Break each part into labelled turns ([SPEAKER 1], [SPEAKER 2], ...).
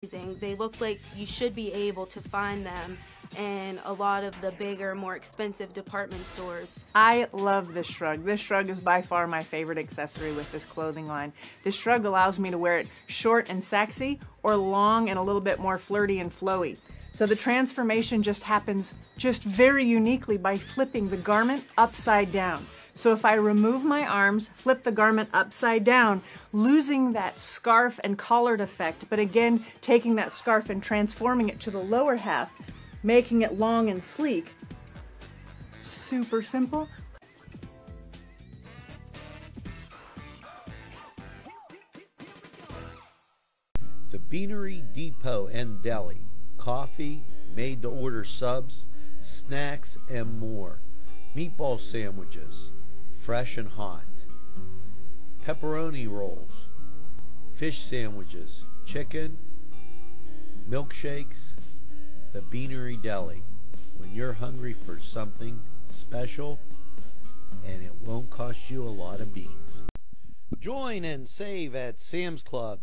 [SPEAKER 1] They look like you should be able to find them in a lot of the bigger, more expensive department stores.
[SPEAKER 2] I love this shrug. This shrug is by far my favorite accessory with this clothing line. This shrug allows me to wear it short and sexy or long and a little bit more flirty and flowy. So the transformation just happens just very uniquely by flipping the garment upside down. So if I remove my arms, flip the garment upside down, losing that scarf and collared effect, but again, taking that scarf and transforming it to the lower half, making it long and sleek. Super simple.
[SPEAKER 3] The Beanery Depot and Deli. Coffee, made-to-order subs, snacks, and more. Meatball sandwiches, fresh and hot. Pepperoni rolls, fish sandwiches, chicken, milkshakes. The Beanery Deli. When you're hungry for something special, and it won't cost you a lot of beans. Join and save at Sam's Club,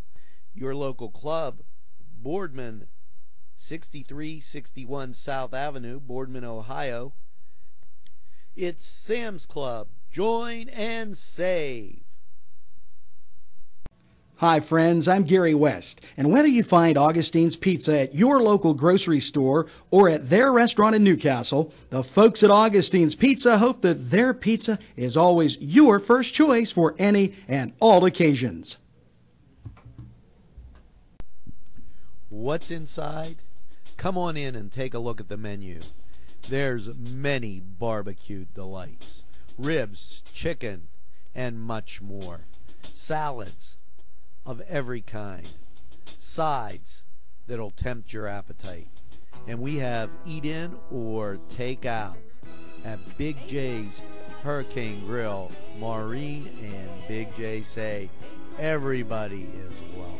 [SPEAKER 3] your local club, Boardman, 6361 South Avenue, Boardman, Ohio. It's Sam's Club. Join and save.
[SPEAKER 4] Hi friends, I'm Gary West, and whether you find Augustine's Pizza at your local grocery store or at their restaurant in Newcastle, the folks at Augustine's Pizza hope that their pizza is always your first choice for any and all occasions.
[SPEAKER 3] What's inside? Come on in and take a look at the menu. There's many barbecue delights, ribs, chicken, and much more. Salads of every kind, sides that'll tempt your appetite. And we have eat in or take out at Big J's Hurricane Grill. Maureen and Big J say everybody is welcome.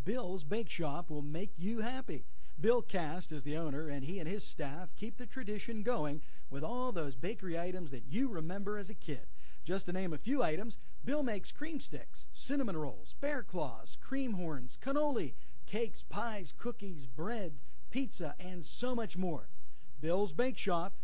[SPEAKER 5] Bill's Bake Shop will make you happy. Bill Cast is the owner, and he and his staff keep the tradition going with all those bakery items that you remember as a kid. Just to name a few items, Bill makes cream sticks, cinnamon rolls, bear claws, cream horns, cannoli, cakes, pies, cookies, bread, pizza, and so much more. Bill's Bake Shop,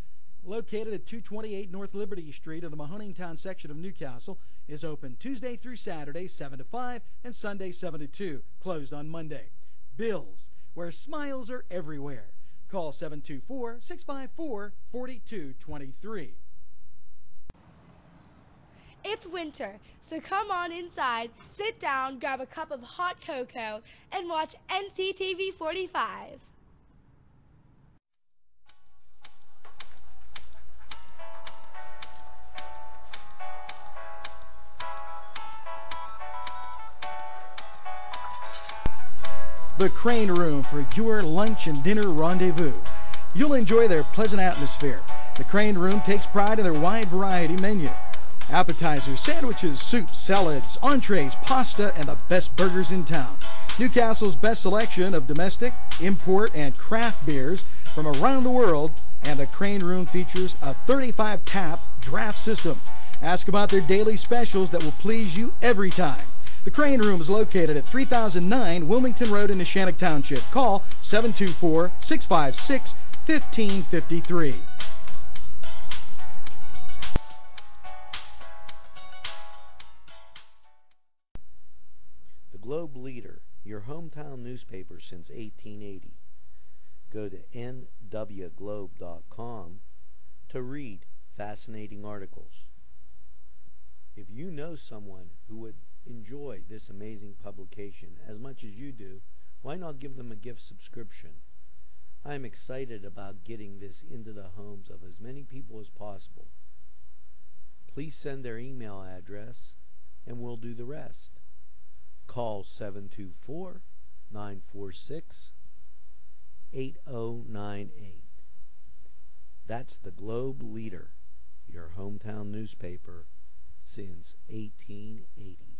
[SPEAKER 5] located at 228 North Liberty Street of the Mahoningtown section of Newcastle, is open Tuesday through Saturday, 7 to 5, and Sunday, 7 to 2, closed on Monday. Bill's, where smiles are everywhere. Call 724-654-4223.
[SPEAKER 6] It's winter, so come on inside, sit down, grab a cup of hot cocoa, and watch NCTV45.
[SPEAKER 5] The Crane Room for your lunch and dinner rendezvous. You'll enjoy their pleasant atmosphere. The Crane Room takes pride in their wide variety menu. Appetizers, sandwiches, soups, salads, entrees, pasta, and the best burgers in town. Newcastle's best selection of domestic, import, and craft beers from around the world, and the Crane Room features a 35-tap draft system. Ask about their daily specials that will please you every time. The Crane Room is located at 3009 Wilmington Road in Neshannock Township. Call 724-656-1553.
[SPEAKER 3] The Globe Leader, your hometown newspaper since 1880. Go to nwglobe.com to read fascinating articles. If you know someone who would enjoy this amazing publication as much as you do, why not give them a gift subscription? I'm excited about getting this into the homes of as many people as possible. Please send their email address and we'll do the rest. Call 724-946-8098. That's the Globe Leader, your hometown newspaper since 1880.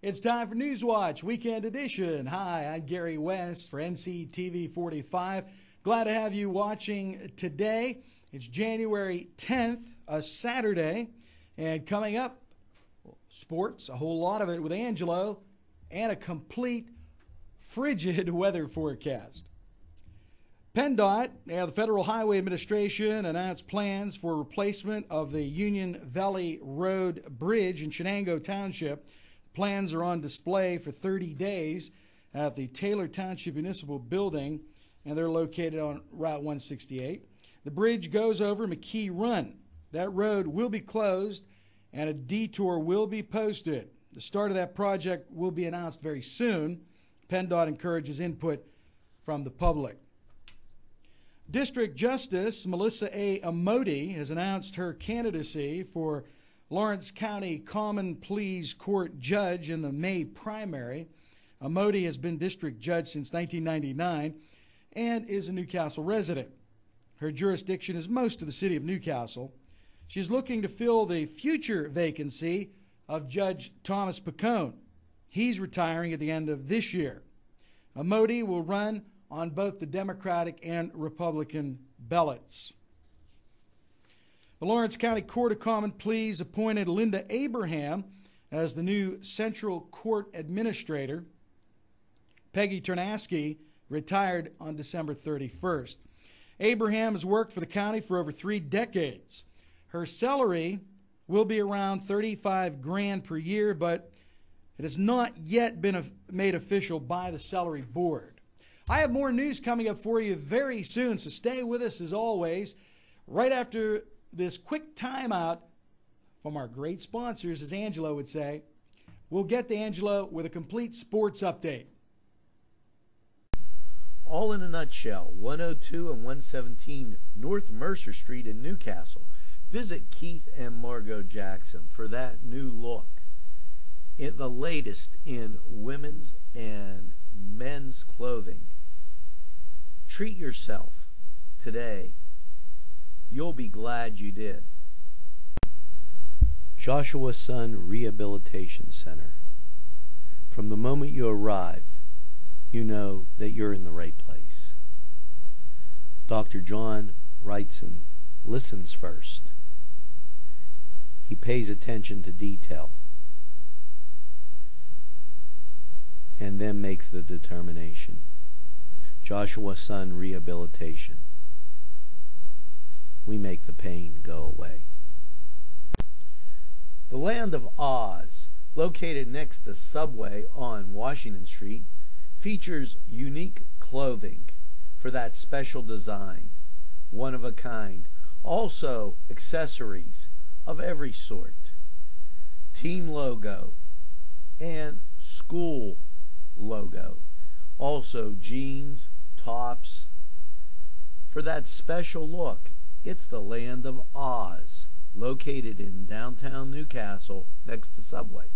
[SPEAKER 5] It's time for NewsWatch Weekend Edition. Hi, I'm Gary West for NCTV45.
[SPEAKER 4] Glad to have you watching today. It's January 10th, a Saturday, and coming up, sports, a whole lot of it with Angelo, and a complete frigid weather forecast. PennDOT, the Federal Highway Administration, announced plans for replacement of the Union Valley Road Bridge in Shenango Township. Plans are on display for 30 days at the Taylor Township Municipal Building, and they're located on Route 168. The bridge goes over McKee Run. That road will be closed, and a detour will be posted. The start of that project will be announced very soon. PennDOT encourages input from the public. District Justice Melissa A. Amoti has announced her candidacy for Lawrence County Common Pleas Court Judge in the May primary. Amoti has been district judge since 1999 and is a Newcastle resident. Her jurisdiction is most of the city of Newcastle. She's looking to fill the future vacancy of Judge Thomas Picone. He's retiring at the end of this year. Amoti will run on both the Democratic and Republican ballots. The Lawrence County Court of Common Pleas appointed Linda Abraham as the new Central Court Administrator. Peggy Ternasky retired on December 31st. Abraham has worked for the county for over 3 decades. Her salary will be around $35,000 per year, but it has not yet been made official by the salary board. I have more news coming up for you very soon, so stay with us as always. Right after this quick timeout from our great sponsors, as Angelo would say, we'll get to Angelo with a complete sports update.
[SPEAKER 3] All in a nutshell, 102 and 117 North Mercer Street in Newcastle. Visit Keith and Margot Jackson for that new look. The latest in women's and men's clothing. Treat yourself today. You'll be glad you did. Joshua Sun Rehabilitation Center. From the moment you arrive, you know that you're in the right place. Dr. John Wrightson listens first. He pays attention to detail and then makes the determination. Joshua Sun Rehabilitation. We make the pain go away. The Land of Oz, located next to Subway on Washington Street, features unique clothing for that special design, one of a kind. Also accessories of every sort. Team logo and school logo. Also jeans, tops. For that special look, it's the Land of Oz, located in downtown Newcastle next to Subway.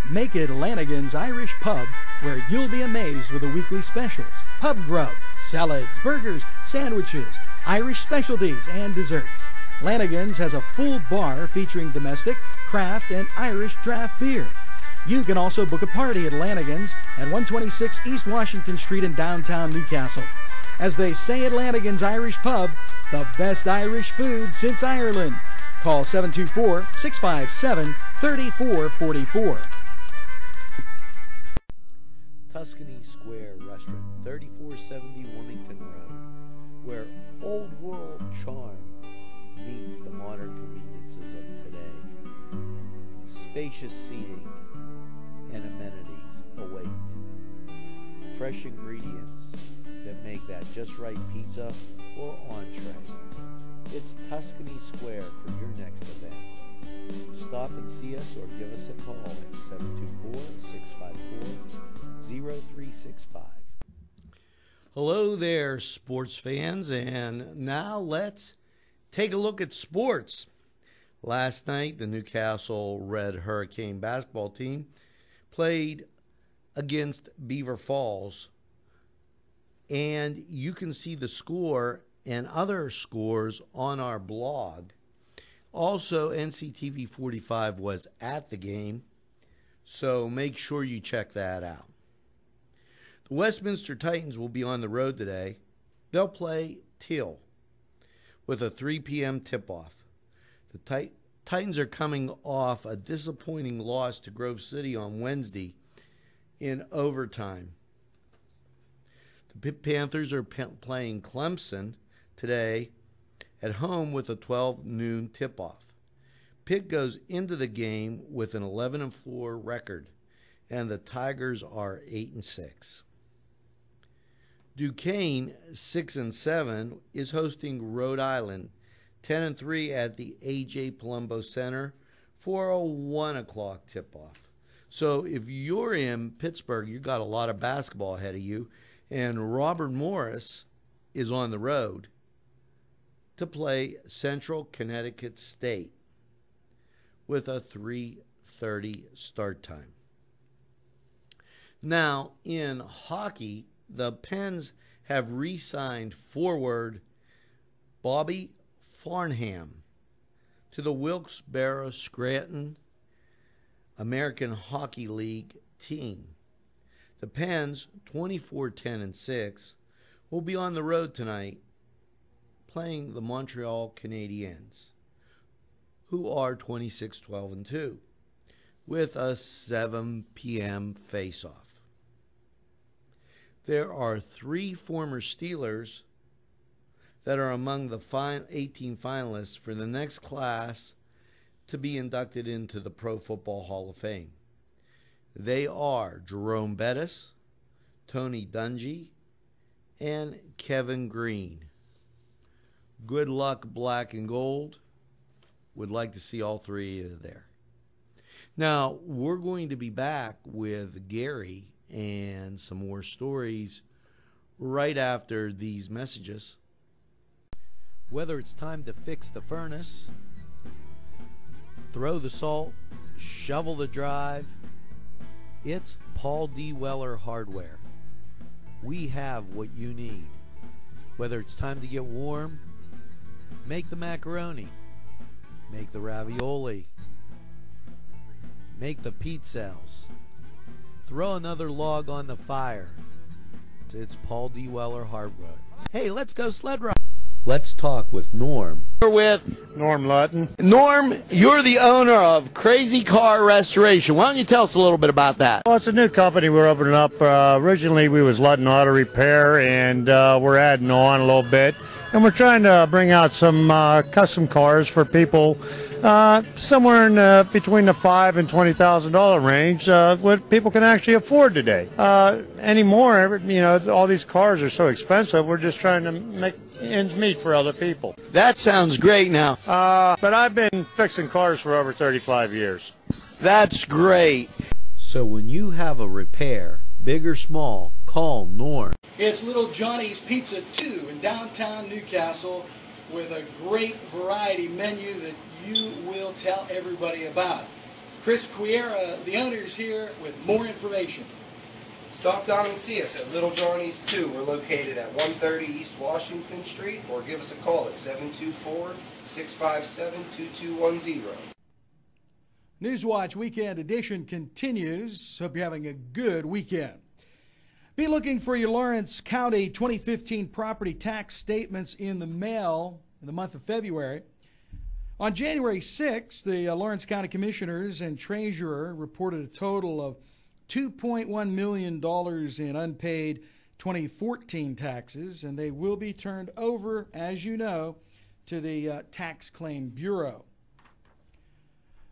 [SPEAKER 4] Make it Lanigan's Irish Pub, where you'll be amazed with the weekly specials. Pub grub, salads, burgers, sandwiches, Irish specialties, and desserts. Lanigan's has a full bar featuring domestic, craft, and Irish draft beer. You can also book a party at Lanigan's at 126 East Washington Street in downtown Newcastle. As they say at Lanigan's Irish Pub, the best Irish food since Ireland. Call 724-657-3444.
[SPEAKER 3] Tuscany Square Restaurant, 3470 Wilmington Road, where old world charm meets the modern conveniences of today. Spacious seating and amenities await. Fresh ingredients that make that just right pizza or entree. It's Tuscany Square for your next event. Stop and see us or give us a call at 724-654-0365. Hello there, sports fans, and now let's take a look at sports. Last night, the Newcastle Red Hurricane basketball team played against Beaver Falls, and you can see the score and other scores on our blog. Also, NCTV45 was at the game, so make sure you check that out. The Westminster Titans will be on the road today They'll play Teal with a 3 p.m. tip-off. The Titans are coming off a disappointing loss to Grove City on Wednesday in overtime. The Panthers are playing Clemson today at home with a 12 noon tip-off. Pitt goes into the game with an 11-4 record, and the Tigers are 8-6. Duquesne, 6-7, is hosting Rhode Island, 10-3 at the A.J. Palumbo Center for a 1 o'clock tip-off. So if you're in Pittsburgh, you've got a lot of basketball ahead of you, and Robert Morris is on the road to play Central Connecticut State with a 3:30 start time. Now, in hockey, the Pens have re-signed forward Bobby Farnham to the Wilkes-Barre Scranton American Hockey League team. The Pens, 24-10-6, will be on the road tonight playing the Montreal Canadiens, who are 26-12-2, with a 7 p.m. face-off. There are 3 former Steelers that are among the 18 finalists for the next class to be inducted into the Pro Football Hall of Fame. They are Jerome Bettis, Tony Dungy, and Kevin Green. Good luck, black and gold. Would like to see all 3 there. Now, we're going to be back with Gary and some more stories right after these messages. Whether it's time to fix the furnace, throw the salt, shovel the drive, it's Paul D. Weller Hardware. We have what you need. Whether it's time to get warm, make the macaroni, make the ravioli, make the pizzelles, throw another log on the fire. It's Paul D. Weller Hardware. Hey, let's go sled ride. Let's talk with Norm. We're with
[SPEAKER 7] Norm Lutton.
[SPEAKER 3] Norm, you're the owner of Crazy Car Restoration. Why don't you tell us a little bit about that?
[SPEAKER 7] Well, it's a new company we're opening up. Originally, we was Lutton Auto Repair, and we're adding on a little bit. And we're trying to bring out some custom cars for people somewhere in between the $5,000 and $20,000 range, what people can actually afford today. Anymore, you know, all these cars are so expensive. We're just trying to make ends meet for other people.
[SPEAKER 3] That sounds great now.
[SPEAKER 7] But I've been fixing cars for over 35 years.
[SPEAKER 3] That's great. So when you have a repair, big or small, call Norm.
[SPEAKER 5] It's Little Johnny's Pizza 2 in downtown Newcastle with a great variety menu that you will tell everybody about. Chris Quiera, the owner, is here with more information.
[SPEAKER 8] Stop down and see us at Little Johnny's 2. We're located at 130 East Washington Street, or give us a call at 724-657-2210.
[SPEAKER 4] NewsWatch Weekend Edition continues. Hope you're having a good weekend. Be looking for your Lawrence County 2015 property tax statements in the mail in the month of February. On January 6th, the Lawrence County Commissioners and Treasurer reported a total of $2.1 million in unpaid 2014 taxes, and they will be turned over, as you know, to the Tax Claim Bureau.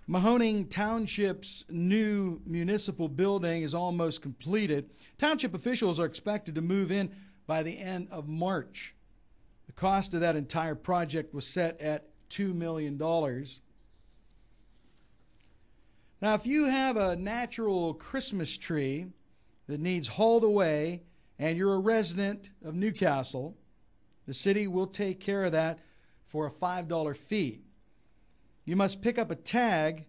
[SPEAKER 4] Mahoning Township's new municipal building is almost completed. Township officials are expected to move in by the end of March. The cost of that entire project was set at $2 million. Now, if you have a natural Christmas tree that needs hauled away and you're a resident of Newcastle, the city will take care of that for a $5 fee. You must pick up a tag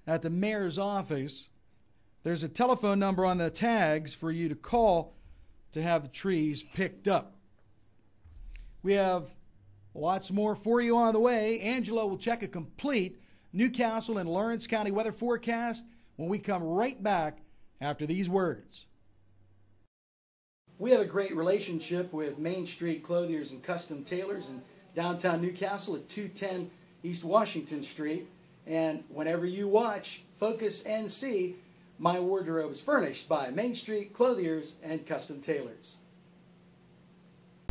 [SPEAKER 4] at the mayor's office. There's a telephone number on the tags for you to call to have the trees picked up. We have lots more for you on the way. Angelo will check a complete Newcastle and Lawrence County weather forecast when we come right back after these words.
[SPEAKER 5] We have a great relationship with Main Street Clothiers and Custom Tailors in downtown Newcastle at 210 East Washington Street. And whenever you watch Focus NC, my wardrobe is furnished by Main Street Clothiers and Custom Tailors.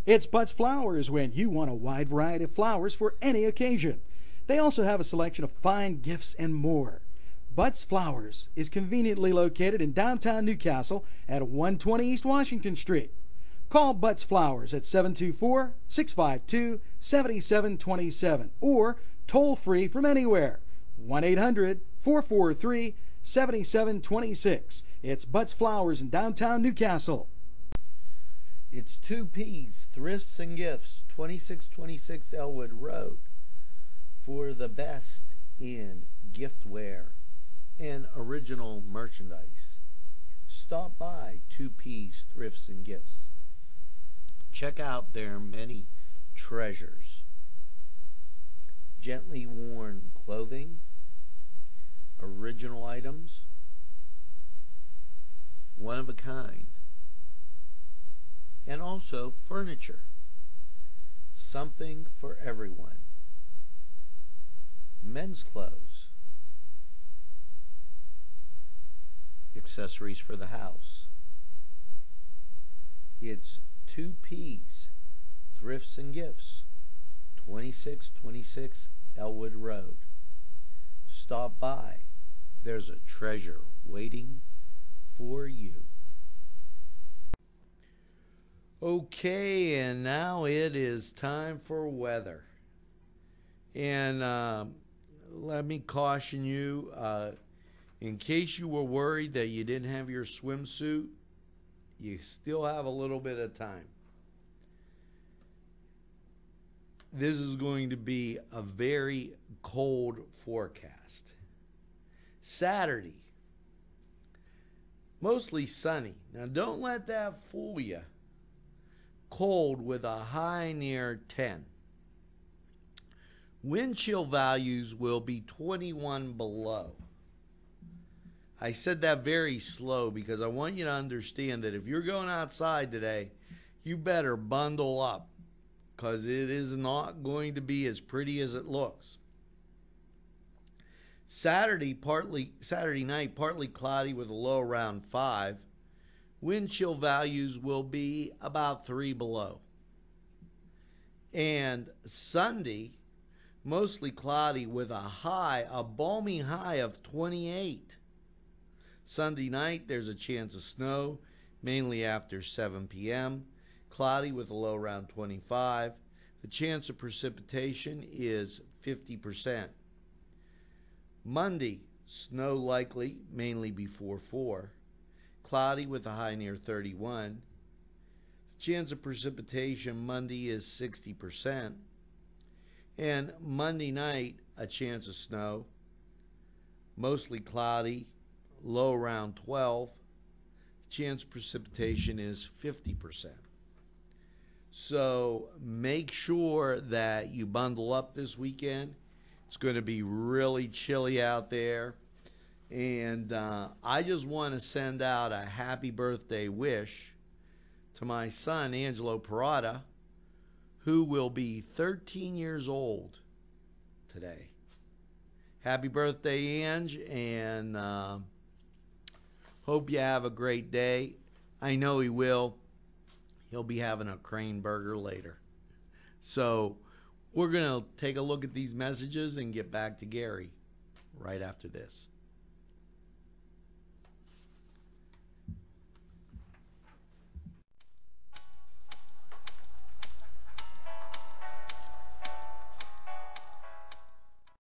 [SPEAKER 5] It's Butts Flowers when you want a wide variety of flowers for any occasion. They also have a selection of fine gifts and more. Butts Flowers is conveniently located in downtown Newcastle at 120 East Washington Street. Call Butts Flowers at 724-652-7727 or toll free from anywhere, 1-800-443-7726. It's Butts Flowers in downtown Newcastle.
[SPEAKER 3] It's 2P's Thrifts and Gifts, 2626 Ellwood Road, for the best in giftware and original merchandise. Stop by 2P's Thrifts and Gifts. Check out their many treasures. Gently worn clothing, original items, one of a kind, and also furniture. Something for everyone. Men's clothes, accessories for the house. It's 2P's Thrifts and Gifts, 2626 Ellwood Road. Stop by. There's a treasure waiting for you. Okay, and now it is time for weather. And let me caution you, in case you were worried that you didn't have your swimsuit, you still have a little bit of time. This is going to be a very cold forecast. Saturday, mostly sunny. Now don't let that fool you. Cold with a high near 10. Wind chill values will be 21 below. I said that very slow because I want you to understand that if you're going outside today, you better bundle up because it is not going to be as pretty as it looks. Saturday night, partly cloudy with a low around 5. Wind chill values will be about 3 below. And Sunday, mostly cloudy with a balmy high of 28. Sunday night, there's a chance of snow, mainly after 7 p.m. Cloudy with a low around 25. The chance of precipitation is 50%. Monday, snow likely, mainly before 4. Cloudy with a high near 31. The chance of precipitation Monday is 60%. And Monday night, a chance of snow, mostly cloudy, low around 12. The chance of precipitation is 50%. So make sure that you bundle up this weekend. It's going to be really chilly out there. And I just want to send out a happy birthday wish to my son, Angelo Perrotta, who will be 13 years old today. Happy birthday, Ange, and hope you have a great day. I know he will. He'll be having a crane burger later. So we're going to take a look at these messages and get back to Gary right after this.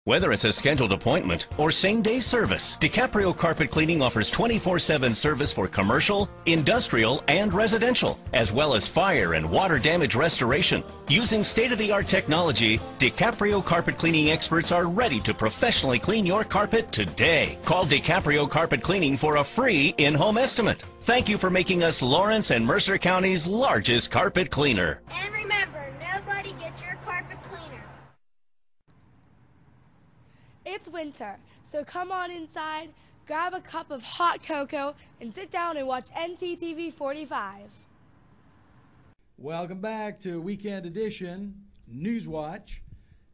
[SPEAKER 9] Whether it's a scheduled appointment or same-day service, DiCaprio Carpet Cleaning offers 24/7 service for commercial, industrial, and residential, as well as fire and water damage restoration. Using state-of-the-art technology, DiCaprio Carpet Cleaning experts are ready to professionally clean your carpet today. Call DiCaprio Carpet Cleaning for a free in-home estimate. Thank you for making us Lawrence and Mercer County's largest carpet cleaner.
[SPEAKER 6] And remember, nobody gets your carpet cleaner. It's winter, so come on inside, grab a cup of hot cocoa, and sit down and watch NCTV45.
[SPEAKER 4] Welcome back to Weekend Edition NewsWatch,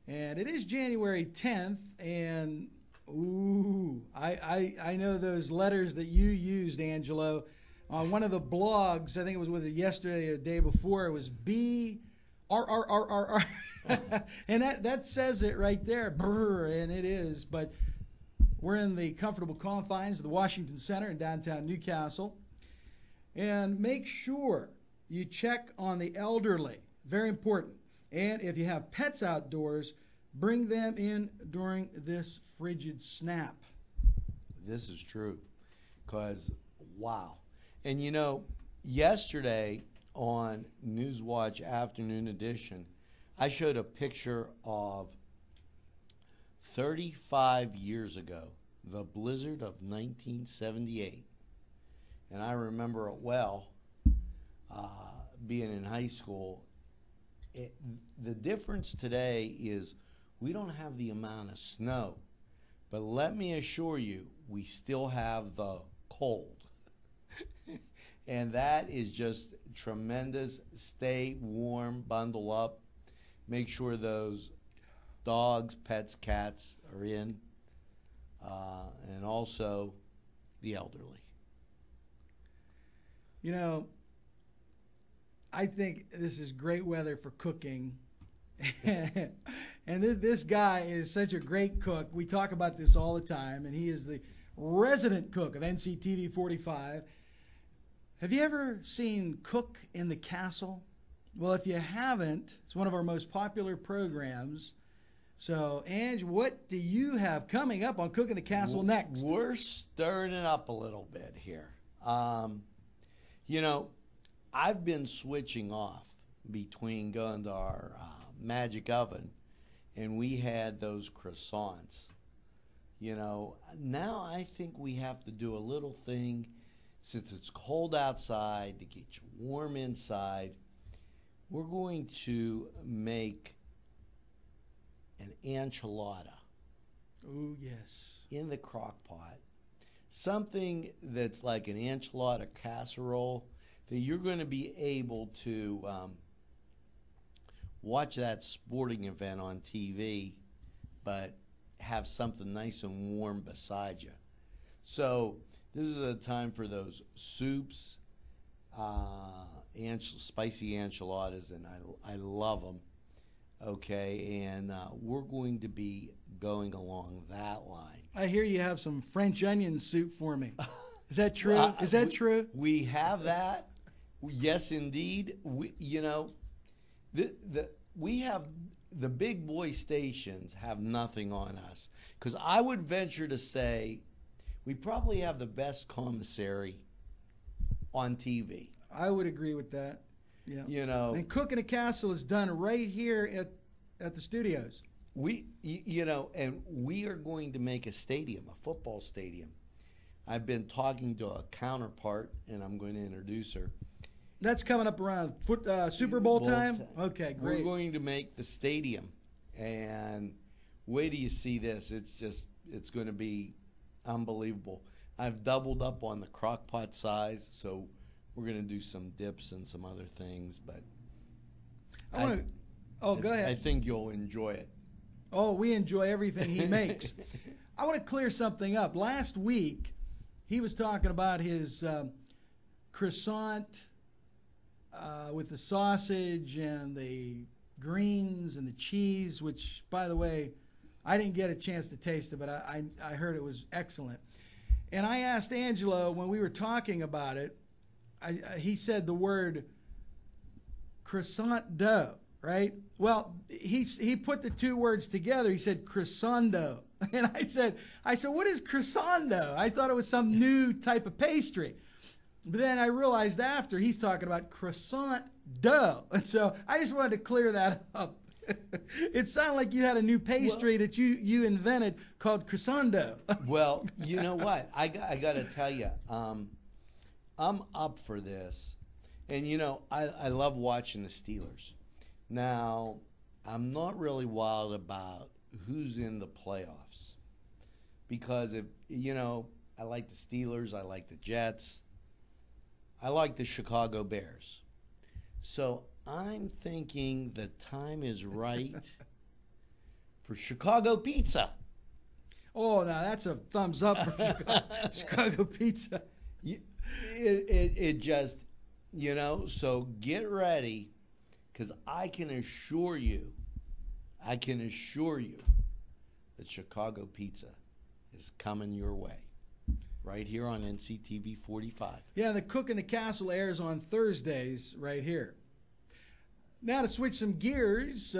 [SPEAKER 4] and it is January 10th, and ooh, I know those letters that you used, Angelo, on one of the blogs. I think it was yesterday or the day before. It was B-R-R-R-R-R, and that says it right there, brr, and it is. But we're in the comfortable confines of the Washington Center in downtown Newcastle, and make sure you check on the elderly. Very important. And if you have pets outdoors, bring them in during this frigid snap.
[SPEAKER 3] This is true, because wow. And you know, yesterday on NewsWatch Afternoon Edition, I showed a picture of 35 years ago, the blizzard of 1978. And I remember it well. Being in high school, the difference today is we don't have the amount of snow, but let me assure you, we still have the cold. And that is just tremendous. Stay warm, bundle up, make sure those dogs, pets, cats are in, and also the elderly.
[SPEAKER 4] You know, I think this is great weather for cooking. And this guy is such a great cook. We talk about this all the time, and he is the resident cook of NCTV45. Have you ever seen Cook in the Castle? Well, if you haven't, it's one of our most popular programs. So, Ange, what do you have coming up on Cook in the Castle next?
[SPEAKER 3] We're stirring it up a little bit here. You know, I've been switching off between going to our magic oven, and we had those croissants. You know, now I think we have to do a little thing, since it's cold outside, to get you warm inside. We're going to make an enchilada.
[SPEAKER 4] Oh, yes.
[SPEAKER 3] In the crock pot. Something that's like an enchilada casserole that you're going to be able to watch that sporting event on TV, but have something nice and warm beside you. So this is a time for those soups, spicy enchiladas, and I love them. Okay, and we're going to be going along that line.
[SPEAKER 4] I hear you have some French onion soup for me. Is that true? Is that true?
[SPEAKER 3] We have that. Yes, indeed. We have the big boy stations have nothing on us, because I would venture to say we probably have the best commissary on TV.
[SPEAKER 4] I would agree with that. Yeah.
[SPEAKER 3] You know,
[SPEAKER 4] and Cook in the Castle is done right here at the studios.
[SPEAKER 3] And we are going to make a stadium, a football stadium. I've been talking to a counterpart, and I'm going to introduce her.
[SPEAKER 4] That's coming up around Super Bowl time? Okay, great.
[SPEAKER 3] We're going to make the stadium, and wait till you see this. It's going to be unbelievable. I've doubled up on the crock pot size, so we're going to do some dips and some other things, but
[SPEAKER 4] go ahead.
[SPEAKER 3] I think you'll enjoy it.
[SPEAKER 4] Oh, we enjoy everything he makes. I want to clear something up. Last week, he was talking about his croissant with the sausage and the greens and the cheese, which, by the way, I didn't get a chance to taste it, but I heard it was excellent. And I asked Angelo when we were talking about it, he said the word croissant dough, right? Well, he put the two words together. He said croissando. And I said, what is croissando? I thought it was some new type of pastry. But then I realized after he's talking about croissant dough. And so I just wanted to clear that up. It sounded like you had a new pastry that you invented called croissando.
[SPEAKER 3] Well, you know what? I got to tell you, I'm up for this. And, you know, I love watching the Steelers. Now, I'm not really wild about who's in the playoffs. Because, I like the Steelers. I like the Jets. I like the Chicago Bears. So I'm thinking the time is right for Chicago pizza.
[SPEAKER 5] Oh, now that's a thumbs up for Chicago pizza.
[SPEAKER 3] It just, so get ready, because I can assure you that Chicago pizza is coming your way right here on NCTV 45.
[SPEAKER 5] Yeah, the Cook in the Castle airs on Thursdays right here. Now to switch some gears,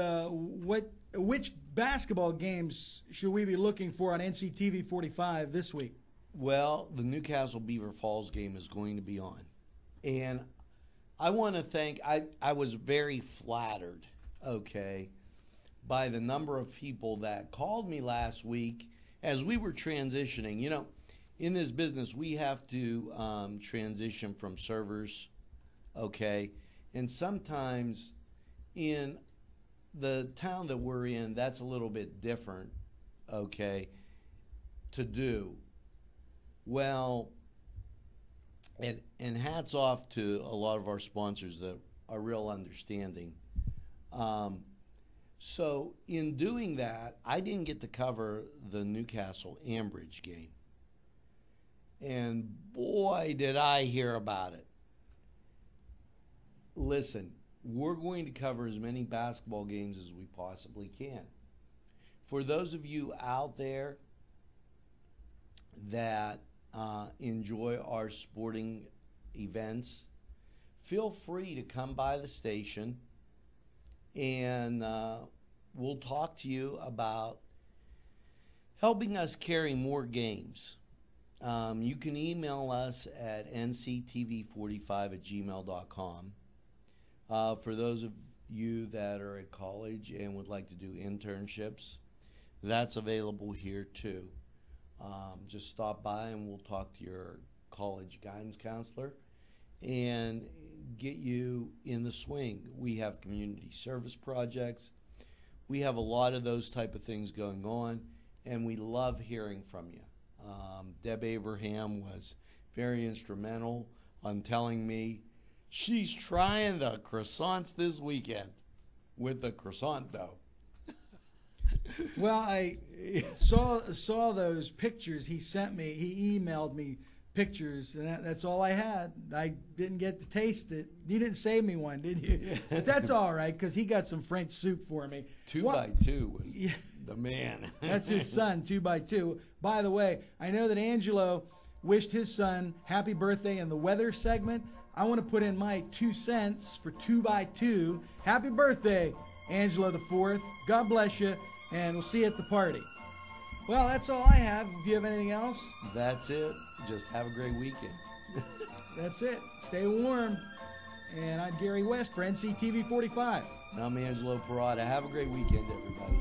[SPEAKER 5] which basketball games should we be looking for on NCTV 45 this week?
[SPEAKER 3] Well, the Newcastle Beaver Falls game is going to be on. And I want to thank, I was very flattered, by the number of people that called me last week as we were transitioning. In this business, we have to transition from servers, and sometimes in the town that we're in, that's a little bit different, to do. Well, and hats off to a lot of our sponsors that are real understanding. So in doing that, I didn't get to cover the Newcastle Ambridge game. And boy, did I hear about it. Listen, we're going to cover as many basketball games as we possibly can. For those of you out there that enjoy our sporting events, feel free to come by the station and we'll talk to you about helping us carry more games. You can email us at nctv45@gmail.com. For those of you that are at college and would like to do internships, that's available here too. Just stop by and we'll talk to your college guidance counselor and get you in the swing. We have community service projects. We have a lot of those type of things going on, and we love hearing from you. Deb Abraham was very instrumental on telling me she's trying the croissants this weekend with the croissant dough.
[SPEAKER 5] Well, I saw those pictures he sent me. He emailed me pictures, and that's all I had. I didn't get to taste it. You didn't save me one, did you? But that's all right, because he got some French soup for me.
[SPEAKER 3] 2x2 was the man.
[SPEAKER 5] That's his son, 2x2. By the way, I know that Angelo wished his son happy birthday in the weather segment. I want to put in my 2 cents for 2x2. Happy birthday, Angelo the 4th. God bless you, and we'll see you at the party. Well, that's all I have. If you have anything else?
[SPEAKER 3] That's it. Just have a great weekend.
[SPEAKER 5] That's it. Stay warm. And I'm Gary West for NCTV 45.
[SPEAKER 3] And I'm Angelo Perrotta. Have a great weekend, everybody.